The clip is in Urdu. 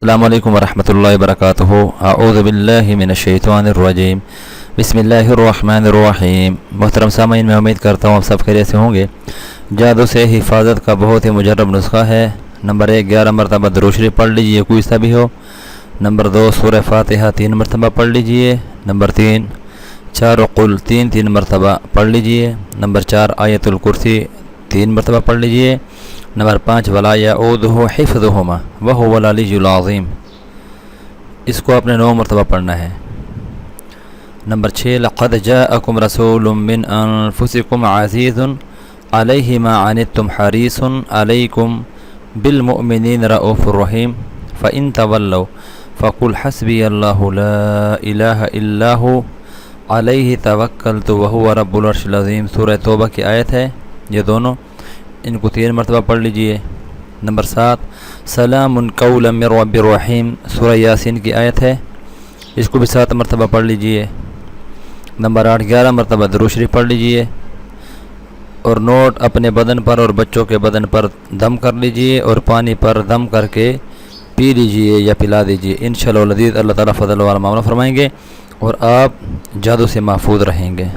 السلام علیکم ورحمۃ اللہ وبرکاتہ۔ اعوذ باللہ من الشیطان الرجیم، بسم اللہ الرحمن الرحیم۔ محترم سامعین، میں امید کرتا ہوں آپ سب خیریت سے ہوں گے۔ جادو سے حفاظت کا بہت ہی مجرب نسخہ ہے۔ نمبر 1، 11 مرتبہ درود شریف پڑھ لیجئے، کوئی سا بھی ہو۔ نمبر 2، سورہ فاتحہ 3 مرتبہ پڑھ لیجئے۔ نمبر 3، 4 قل 3 مرتبہ پڑھ لیجئے۔ نمبر 4، آیت الکرسی 3 مرتبہ پڑھ لیجئے۔ نمبر 5، ولا یعودہ حفظہما وہو العلی العظیم، اس کو آپ نے 9 مرتبہ پڑھنا ہے۔ نمبر 6، لقد جاءکم رسول من انفسکم عزیز علیہ ما عنتم حریص علیکم بالمؤمنین رؤوف الرحیم فإن تولوا فقل حسبی اللہ لا الہ الا هو علیہ توکلت وہو رب العرش العظیم، سورہ توبہ کی آیت ہے یہ دونوں، ان کو 3 مرتبہ پڑھ لیجئے۔ نمبر 7، سلام قولا من رب الرحیم، سورہ یاسین کی آیت ہے، اس کو بھی 7 مرتبہ پڑھ لیجئے۔ نمبر 8، 11 مرتبہ درود شریف پڑھ لیجئے، اور نوٹ اپنے بدن پر اور بچوں کے بدن پر دم کر لیجئے اور پانی پر دم کر کے پی لیجئے یا پلا دیجئے۔ انشاءاللہ العزیز اللہ تعالیٰ فضل و معاملہ فرمائیں گے اور آپ جادو سے محفوظ رہیں گے۔